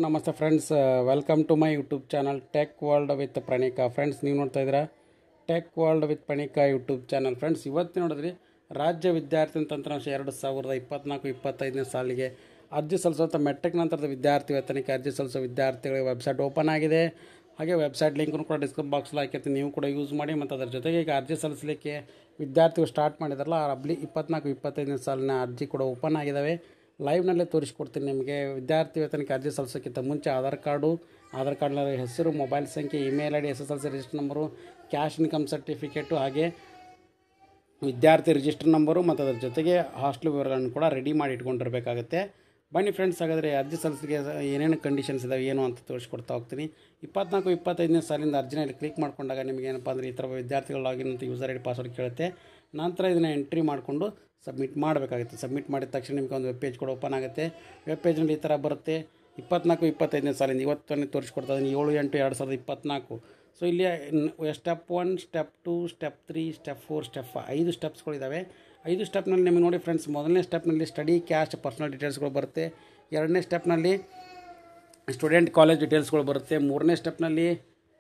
ನಮಸ್ತೆ friends, welcome to my YouTube channel tech world with Pranika. Friends, ನೀವು ನೋಡ್ತಾ ಇದ್ದೀರಾ tech world with Pranika YouTube channel. Friends, ಇವತ್ತು ನೋಡಿದ್ರಿ ರಾಜ್ಯ ವಿದ್ಯಾರ್ಥಿ ತಂತ್ರಾಂಶ 2024-25ನೇ ಸಾಲಿಗೆ ಅರ್ಜಿ ಸಲ್ಲಿಸುವಂಥ ಮೆಟ್ರಿಕ್ ನಂತರದ ವಿದ್ಯಾರ್ಥಿ ವೇತನಕ್ಕೆ ಅರ್ಜಿ ಸಲ್ಲಿಸೋ ವಿದ್ಯಾರ್ಥಿಗಳಿಗೆ ವೆಬ್ಸೈಟ್ ಓಪನ್ ಆಗಿದೆ. ಹಾಗೆ ವೆಬ್ಸೈಟ್ ಲಿಂಕನ್ನು ಕೂಡ ಡಿಸ್ಕ್ರಿಪ್ಷನ್ ಬಾಕ್ಸಲ್ಲಿ ಹಾಕಿರ್ತೀನಿ, ನೀವು ಕೂಡ ಯೂಸ್ ಮಾಡಿ. ಮತ್ತು ಅದರ ಜೊತೆಗೆ ಈಗ ಅರ್ಜಿ ಸಲ್ಲಿಸಲಿಕ್ಕೆ ವಿದ್ಯಾರ್ಥಿಗಳು ಸ್ಟಾರ್ಟ್ ಮಾಡಿದಾರಲ್ಲ, ಆ 24-25ನೇ ಸಾಲಿನ ಅರ್ಜಿ ಕೂಡ ಓಪನ್ ಆಗಿದ್ದಾವೆ. ಲೈವ್ನಲ್ಲೇ ತೋರಿಸ್ಕೊಡ್ತೀನಿ ನಿಮಗೆ. ವಿದ್ಯಾರ್ಥಿ ವೇತನಕ್ಕೆ ಅರ್ಜಿ ಸಲ್ಲಿಸೋಕ್ಕಿಂತ ಮುಂಚೆ ಆಧಾರ್ ಕಾರ್ಡ್ನಲ್ಲಿ ಹೆಸರು, ಮೊಬೈಲ್ ಸಂಖ್ಯೆ, email I D, SSLC register number, cash income certificate, ಹಾಗೆ ವಿದ್ಯಾರ್ಥಿ ರಿಜಿಸ್ಟರ್ ನಂಬರು ಮತ್ತು ಅದರ ಜೊತೆಗೆ ಹಾಸ್ಟೆಲ್ ವಿವರಗಳನ್ನು ಕೂಡ ರೆಡಿ ಮಾಡಿ ಇಟ್ಕೊಂಡಿರಬೇಕಾಗುತ್ತೆ. ಬನ್ನಿ ಫ್ರೆಂಡ್ಸ್, ಹಾಗಾದರೆ ಅರ್ಜಿ ಸಲ್ಲಿಸಲಿಕ್ಕೆ ಏನೇನು ಕಂಡೀಷನ್ಸ್ ಇದಾವೆ ಏನು ಅಂತ ತೋರಿಸ್ಕೊಡ್ತಾ ಹೋಗ್ತೀನಿ. 24-25ನೇ ಸಾಲಿಂದ ಅರ್ಜಿನಲ್ಲಿ ಕ್ಲಿಕ್ ಮಾಡ್ಕೊಂಡಾಗ ನಿಮಗೆ ಏನಪ್ಪ ಅಂದರೆ ಈ ಥರ ವಿದ್ಯಾರ್ಥಿಗಳು ಲಾಗಿನ್ ಅಂತ ಯೂಸರ್ ಐಡಿ ಪಾಸ್ವರ್ಡ್ ಕೇಳುತ್ತೆ. ನಂತರ ಇದನ್ನು ಎಂಟ್ರಿ ಮಾಡಿಕೊಂಡು ಸಬ್ಮಿಟ್ ಮಾಡಬೇಕಾಗುತ್ತೆ. ಸಬ್ಮಿಟ್ ಮಾಡಿದ ತಕ್ಷಣ ನಿಮಗೆ ಒಂದು ವೆಬ್ ಪೇಜ್ ಕೂಡ ಓಪನ್ ಆಗುತ್ತೆ. ವೆಬ್ ಪೇಜ್ನಲ್ಲಿ ಈ ಥರ ಬರುತ್ತೆ. 24-25ನೇ ಸಾಲಿಂದ ಇವತ್ತನ್ನೇ ತೋರಿಸ್ಕೊಡ್ತಾ ಇದ್ದೀನಿ, 7-8-2024. ಸೊ ಇಲ್ಲಿ step 1, step 2, step 3, step 4, step 5 ಸ್ಟೆಪ್ಸ್ಗಳಿದ್ದಾವೆ. 5 ಸ್ಟೆಪ್ನಲ್ಲಿ ನಿಮಗೆ ನೋಡಿ ಫ್ರೆಂಡ್ಸ್, ಮೊದಲನೇ ಸ್ಟೆಪ್ನಲ್ಲಿ ಸ್ಟಡಿ ಕ್ಯಾಸ್ಟ್ ಪರ್ಸನಲ್ ಡೀಟೇಲ್ಸ್ಗಳು ಬರುತ್ತೆ. 2ನೇ ಸ್ಟೆಪ್ನಲ್ಲಿ ಸ್ಟೂಡೆಂಟ್ ಕಾಲೇಜ್ ಡೀಟೇಲ್ಸ್ಗಳು ಬರುತ್ತೆ. 3ನೇ ಸ್ಟೆಪ್ನಲ್ಲಿ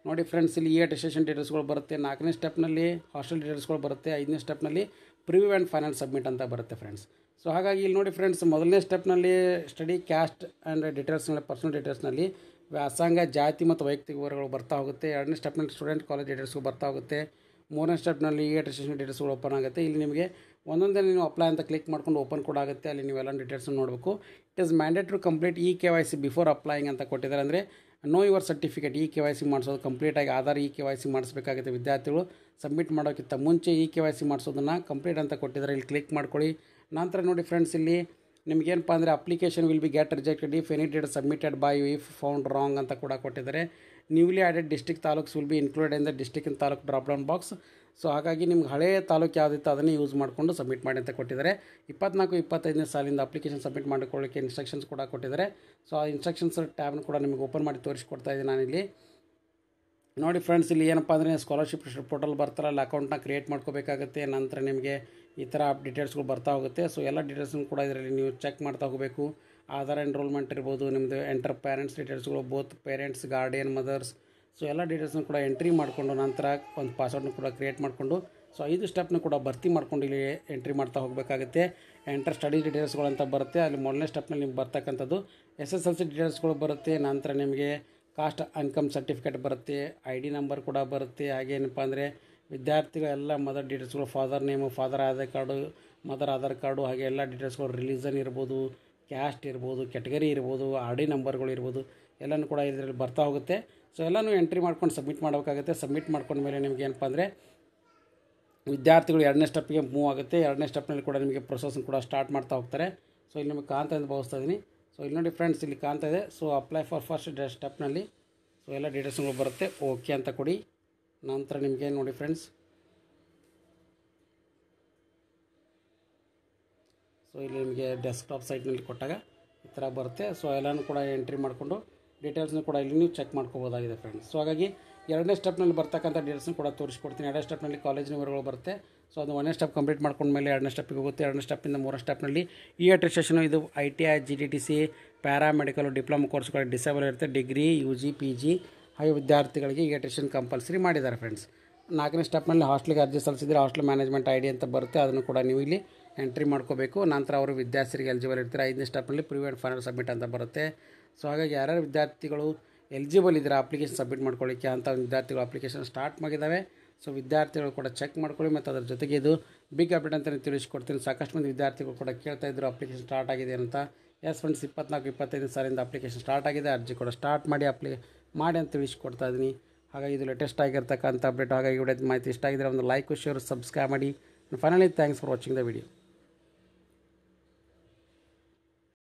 ನೋಡಿ ಫ್ರೆಂಡ್ಸ್, ಇಲ್ಲಿ ಅಟೆಸ್ಟೇಷನ್ ಡೀಟೇಲ್ಸ್ಗಳು ಬರುತ್ತೆ. 4ನೇ ಸ್ಟೆಪ್ನಲ್ಲಿ ಹಾಸ್ಟೆಲ್ ಡೀಟೇಲ್ಸ್ಗಳು ಬರುತ್ತೆ. 5ನೇ ಸ್ಟೆಪ್ನಲ್ಲಿ ಪ್ರಿವ್ಯೂ ಆ್ಯಂಡ್ ಫೈನಲ್ ಸಬ್ಮಿಟ್ ಅಂತ ಬರುತ್ತೆ ಫ್ರೆಂಡ್ಸ್. ಸೊ ಹಾಗಾಗಿ ಇಲ್ಲಿ ನೋಡಿ ಫ್ರೆಂಡ್ಸ್, ಮೊದಲನೇ ಸ್ಟೆಪ್ನಲ್ಲಿ ಸ್ಟಡಿ ಕ್ಯಾಸ್ಟ್ ಆ್ಯಂಡ್ ಡೀಟೇಲ್ಸ್ನಲ್ಲಿ ಪರ್ಸನಲ್ ಡೀಟೇಲ್ಸ್ನಲ್ಲಿ ವ್ಯಾಸಂಗ, ಜಾತಿ ಮತ್ತು ವೈಯಕ್ತಿಕ ವಿವರಗಳು ಬರ್ತಾ ಹೋಗುತ್ತೆ. 2ನೇ ಸ್ಟೆಪ್ನಲ್ಲಿ ಸ್ಟೂಡೆಂಟ್ ಕಾಲೇಜ್ ಡೀಟೇಲ್ಸ್ಗಳು ಬರ್ತಾ ಹೋಗುತ್ತೆ. 3ನೇ ಸ್ಟೆಪ್ನಲ್ಲಿ ಅಟೆಸ್ಟೇಷನ್ ಡೀಟೇಲ್ಸ್ಗಳು ಓಪನ್ ಆಗುತ್ತೆ. ಇಲ್ಲಿ ನಿಮಗೆ ಒಂದೊಂದೇ ನೀವು ಅಪ್ಲೈ ಅಂತ ಕ್ಲಿಕ್ ಮಾಡ್ಕೊಂಡು ಓಪನ್ ಕೂಡ ಆಗುತ್ತೆ. ಅಲ್ಲಿ ನೀವೆಲ್ಲ ಡೀಟೇಲ್ಸನ್ನು ನೋಡಬೇಕು. It is mandatory complete KYC before applying ಅಂತ ಕೊಟ್ಟಿದ್ದಾರೆ. ಅಂದರೆ ನೋ ಯುವರ್ ಸರ್ಟಿಫಿಕೇಟ್ KYC ಮಾಡಿಸೋದು ಕಂಪ್ಲೀಟಾಗಿ ಆಧಾರ್ KYC ಮಾಡಿಸಬೇಕಾಗುತ್ತೆ. ವಿದ್ಯಾರ್ಥಿಗಳು ಸಬ್ಮಿಟ್ ಮಾಡೋಕ್ಕಿಂತ ಮುಂಚೆ KYC ಮಾಡಿಸೋದನ್ನು ಕಂಪ್ಲೀಟ್ ಅಂತ ಕೊಟ್ಟಿದ್ದಾರೆ. ಇಲ್ಲಿ ಕ್ಲಿಕ್ ಮಾಡ್ಕೊಳ್ಳಿ. ನಂತರ ನೋಡಿ ಫ್ರೆಂಡ್ಸ್, ಇಲ್ಲಿ ನಿಮಗೇನಪ್ಪ ಅಂದರೆ application will be get rejected if any date submitted by you if found wrong ಅಂತ ಕೂಡ ಕೊಟ್ಟಿದ್ದಾರೆ. Newly added district taluks will be included in the district in taluk drop down box. So ಹಾಗಾಗಿ ನಿಮ್ಗೆ ಹಳೆಯ ತಾಲೂಕು ಯಾವುದಿತ್ತು ಅದನ್ನೇ ಯೂಸ್ ಮಾಡಿಕೊಂಡು ಸಬ್ಮಿಟ್ ಮಾಡಿ ಅಂತ ಕೊಟ್ಟಿದ್ದಾರೆ. 24-25ನೇ ಸಾಲಿಂದ ಅಪ್ಲಿಕೇಶನ್ ಸಬ್ಮಿಟ್ ಮಾಡಿಕೊಳ್ಳಿಕ್ಕೆ ಇನ್ಸ್ಟ್ರಕ್ಷನ್ಸ್ ಕೂಡ ಕೊಟ್ಟಿದ್ದಾರೆ. ಸೊ ಆ ಇನ್ಸ್ಟ್ರಕ್ಷನ್ಸ್ ಟ್ಯಾಬ್ನ ಕೂಡ ನಿಮಗೆ ಓಪನ್ ಮಾಡಿ ತೋರಿಸ್ಕೊಡ್ತಾ ಇದ್ದೀನಿ ನಾನಿಲ್ಲಿ. ನೋಡಿ ಫ್ರೆಂಡ್ಸ್, ಇಲ್ಲಿ ಏನಪ್ಪ ಅಂದರೆ ಸ್ಕಾಲರ್ಶಿಪ್ ಪೋರ್ಟಲ್ ಬರ್ತಾರಲ್ಲ, ಅಲ್ಲಿ ಅಕೌಂಟ್ನ ಕ್ರಿಯೇಟ್ ಮಾಡ್ಕೋಬೇಕಾಗುತ್ತೆ. ನಂತರ ನಿಮಗೆ ಈ ಥರ ಡೀಟೇಲ್ಸ್ಗಳು ಬರ್ತಾ ಹೋಗುತ್ತೆ. ಸೊ ಎಲ್ಲ ಡೀಟೇಲ್ಸ್ನು ಕೂಡ ಇದರಲ್ಲಿ ನೀವು ಚೆಕ್ ಮಾಡ್ತಾ ಹೋಗಬೇಕು. ಆಧಾರ್ ಎನ್ರೋಲ್ಮೆಂಟ್ ಇರ್ಬೋದು, ನಿಮ್ಮದು ಎಂಟರ್ ಪೇರೆಂಟ್ಸ್ ಡೀಟೇಲ್ಸ್ಗಳು, both parents, guardian, mothers. So ಎಲ್ಲ ಡೀಟೇಲ್ಸ್ನು ಕೂಡ ಎಂಟ್ರಿ ಮಾಡಿಕೊಂಡು ನಂತರ ಒಂದು ಪಾಸ್ವರ್ಡ್ನ ಕೂಡ ಕ್ರಿಯೇಟ್ ಮಾಡಿಕೊಂಡು ಸೊ 5 ಸ್ಟೆಪ್ನ ಕೂಡ ಭರ್ತಿ ಮಾಡ್ಕೊಂಡು ಇಲ್ಲಿ ಎಂಟ್ರಿ ಮಾಡ್ತಾ ಹೋಗಬೇಕಾಗುತ್ತೆ. ಎಂಟರ್ ಸ್ಟಡಿ ಡೀಟೇಲ್ಸ್ಗಳು ಅಂತ ಬರುತ್ತೆ. ಅಲ್ಲಿ ಮೊದಲನೇ ಸ್ಟೆಪ್ನಲ್ಲಿ ನಿಮ್ಗೆ ಬರ್ತಕ್ಕಂಥದ್ದು SSLC ಡೀಟೇಲ್ಸ್ಗಳು ಬರುತ್ತೆ. ನಂತರ ನಿಮಗೆ ಕಾಸ್ಟ್ ಇನ್ಕಮ್ ಸರ್ಟಿಫಿಕೇಟ್ ಬರುತ್ತೆ, ID ನಂಬರ್ ಕೂಡ ಬರುತ್ತೆ. ಹಾಗೇನಪ್ಪ ಅಂದರೆ ವಿದ್ಯಾರ್ಥಿಗಳೆಲ್ಲ ಮದರ್ ಡೀಟೇಲ್ಸ್ಗಳು, father name, father Aadhaar card, mother Aadhaar card, ಹಾಗೆ ಎಲ್ಲ ಡೀಟೇಲ್ಸ್ಗಳು, ರಿಲೀಸನ್ ಇರ್ಬೋದು, ಕ್ಯಾಸ್ಟ್ ಇರ್ಬೋದು, ಕ್ಯಾಟಗರಿ ಇರ್ಬೋದು, RD ನಂಬರ್ಗಳು ಇರ್ಬೋದು, ಎಲ್ಲನೂ ಕೂಡ ಇದರಲ್ಲಿ ಬರ್ತಾ ಹೋಗುತ್ತೆ. ಸೊ ಎಲ್ಲನೂ ಎಂಟ್ರಿ ಮಾಡ್ಕೊಂಡು ಸಬ್ಮಿಟ್ ಮಾಡಬೇಕಾಗುತ್ತೆ. ಸಬ್ಮಿಟ್ ಮಾಡ್ಕೊಂಡ್ಮೇಲೆ ನಿಮಗೆ ಏನಪ್ಪ ಅಂದರೆ ವಿದ್ಯಾರ್ಥಿಗಳು 2ನೇ ಸ್ಟೆಪ್ಗೆ ಮೂವ್ ಆಗುತ್ತೆ. 2ನೇ ಸ್ಟೆಪ್ನಲ್ಲಿ ಕೂಡ ನಿಮಗೆ ಪ್ರೊಸೆಸ್ನ ಕೂಡ ಸ್ಟಾರ್ಟ್ ಮಾಡ್ತಾ ಹೋಗ್ತಾರೆ. ಸೊ ಇಲ್ಲಿ ನಿಮಗೆ ಕಾಣ್ತಾ ಅಂತ ಭಾವಿಸ್ತಾ ಇದ್ದೀನಿ. ಸೊ ಇಲ್ಲಿ ನೋಡಿ ಫ್ರೆಂಡ್ಸ್, ಇಲ್ಲಿ ಕಾಣ್ತಾ ಇದೆ. ಸೊ ಅಪ್ಲೈ ಫಾರ್ ಫಸ್ಟ್ ಸ್ಟೆಪ್ನಲ್ಲಿ ಸೊ ಎಲ್ಲ ಡೀಟೇಲ್ಸ್ಗಳು ಬರುತ್ತೆ. ಓಕೆ ಅಂತ ಕೊಡಿ. ನಂತರ ನಿಮಗೆ ನೋಡಿ ಫ್ರೆಂಡ್ಸ್, ಸೊ ಇಲ್ಲಿ ನಿಮಗೆ ಡೆಸ್ಕ್ಟಾಪ್ ಸೈಟ್ನಲ್ಲಿ ಕೊಟ್ಟಾಗ ಈ ಥರ ಬರುತ್ತೆ. ಸೊ ಎಲ್ಲನೂ ಕೂಡ ಎಂಟ್ರಿ ಮಾಡಿಕೊಂಡು ಡೀಟೇಲ್ಸ್ನು ಕೂಡ ಇಲ್ಲಿ ನೀವು ಚೆಕ್ ಮಾಡ್ಕೋಬೋದಾಗಿದೆ ಫ್ರೆಂಡ್ಸ್. ಸೊ ಹಾಗಾಗಿ 2ನೇ ಸ್ಟೆಪ್ನಲ್ಲಿ ಬರ್ತಕ್ಕಂಥ ಡೀಟೇಲ್ಸ್ನು ಕೂಡ ತೋರಿಸ್ಕೊಡ್ತೀನಿ. 2ನೇ ಸ್ಟೆಪ್ನಲ್ಲಿ ಕಾಲೇಜಿನ ವಿವರಗಳು ಬರುತ್ತೆ. ಸೊ ಅದು 1ನೇ ಸ್ಟೆಪ್ ಕಂಪ್ಲೀಟ್ ಮಾಡ್ಕೊಂಡ್ಮೇಲೆ 2ನೇ ಸ್ಟೆಪ್ಪಿಗೆ ಹೋಗುತ್ತೆ. 2ನೇ ಸ್ಟೆಪ್ಪಿಂದ 3ನೇ ಸ್ಟೆಪ್ನಲ್ಲಿ ಅಟೆಸ್ಟೇಷನು, ಇದು ITI, GTTC, ಪ್ಯಾರಾಮೆಡಿಕಲ್, ಡಿಪ್ಲೊಮಾ ಕೋರ್ಸ್ಗಳು ಡಿಸೇಬಲ್ ಇರುತ್ತೆ. ಡಿಗ್ರಿ, UG, PG ಹಾಗೆ ವಿದ್ಯಾರ್ಥಿಗಳಿಗೆ ಅಟೆಸ್ಟೇಷನ್ ಕಂಪಲ್ಸರಿ ಮಾಡಿದ್ದಾರೆ ಫ್ರೆಂಡ್ಸ್. 4ನೇ ಸ್ಟೆಪ್ನಲ್ಲಿ ಹಾಸ್ಟೆಲ್ಗೆ ಅರ್ಜಿ ಸಲ್ಲಿಸಿದರೆ ಹಾಸ್ಟೆಲ್ ಮ್ಯಾನೇಜ್ಮೆಂಟ್ ID ಅಂತ ಬರುತ್ತೆ. ಅದನ್ನು ಕೂಡ ನೀವು ಇಲ್ಲಿ ಎಂಟ್ರಿ ಮಾಡ್ಕೋಬೇಕು. ನಂತರ ಅವರು ವಿದ್ಯಾರ್ಥಿಗಳಿಗೆ ಎಲಿಜಿಬಲ್ ಇರ್ತಾರೆ. 5ನೇ ಸ್ಟೆಪ್ನಲ್ಲಿ ಪ್ರಿವ್ಯೂ ಆ್ಯಂಡ್ ಫೈನಲ್ ಸಬ್ಮಿಟ್ ಅಂತ ಬರುತ್ತೆ. ಸೊ ಹಾಗಾಗಿ ಯಾರ್ಯಾರು ವಿದ್ಯಾರ್ಥಿಗಳು ಎಲಿಜಿಬಲ್ ಇದ್ದಾರೆ ಅಪ್ಲಿಕೇಶನ್ ಸಬ್ಮಿಟ್ ಮಾಡ್ಕೊಳ್ಳಿಕ್ಕೆ ಅಂತ ವಿದ್ಯಾರ್ಥಿಗಳು ಅಪ್ಲಿಕೇಶನ್ ಸ್ಟಾರ್ಟ್ ಮಾಡಿದ್ದಾವೆ. ಸೊ ವಿದ್ಯಾರ್ಥಿಗಳು ಕೂಡ ಚೆಕ್ ಮಾಡ್ಕೊಳ್ಳಿ. ಮತ್ತು ಅದರ ಜೊತೆಗೆ ಇದು ಬಿಗ್ ಅಪ್ಡೇಟ್ ಅಂತಲೇ ತಿಳಿಸ್ಕೊಡ್ತೀನಿ. ಸಾಕಷ್ಟು ಮಂದಿ ವಿದ್ಯಾರ್ಥಿಗಳು ಕೂಡ ಕೇಳ್ತಾ ಇದ್ದರು ಅಪ್ಲಿಕೇಶನ್ ಸ್ಟಾರ್ಟ್ ಆಗಿದೆ ಅಂತ. ಎಸ್ ಫ್ರೆಂಡ್ಸ್, 24-25ನೇ ಸಾಲಿಂದ ಅಪ್ಲಿಕೇಶನ್ ಸ್ಟಾರ್ಟ್ ಆಗಿದೆ. ಅರ್ಜಿ ಕೂಡ ಸ್ಟಾರ್ಟ್ ಮಾಡಿ ಅಂತ ತಿಳಿಸ್ಕೊಡ್ತಾ ಇದ್ದೀನಿ. ಹಾಗಾಗಿ ಇದು ಲೇಟೆಸ್ಟ್ ಆಗಿರ್ತಕ್ಕಂಥ ಅಪ್ಡೇಟ್. ಹಾಗಾಗಿ ವಿಡಿಯೋದ ಮಾಹಿತಿ ಇಷ್ಟ ಆಗಿದ್ದರೆ ಒಂದು ಲೈಕ್, ಶೇರ್, ಸಬ್ಸ್ಕ್ರೈಬ್ ಮಾಡಿ. Finally thanks for watching the video.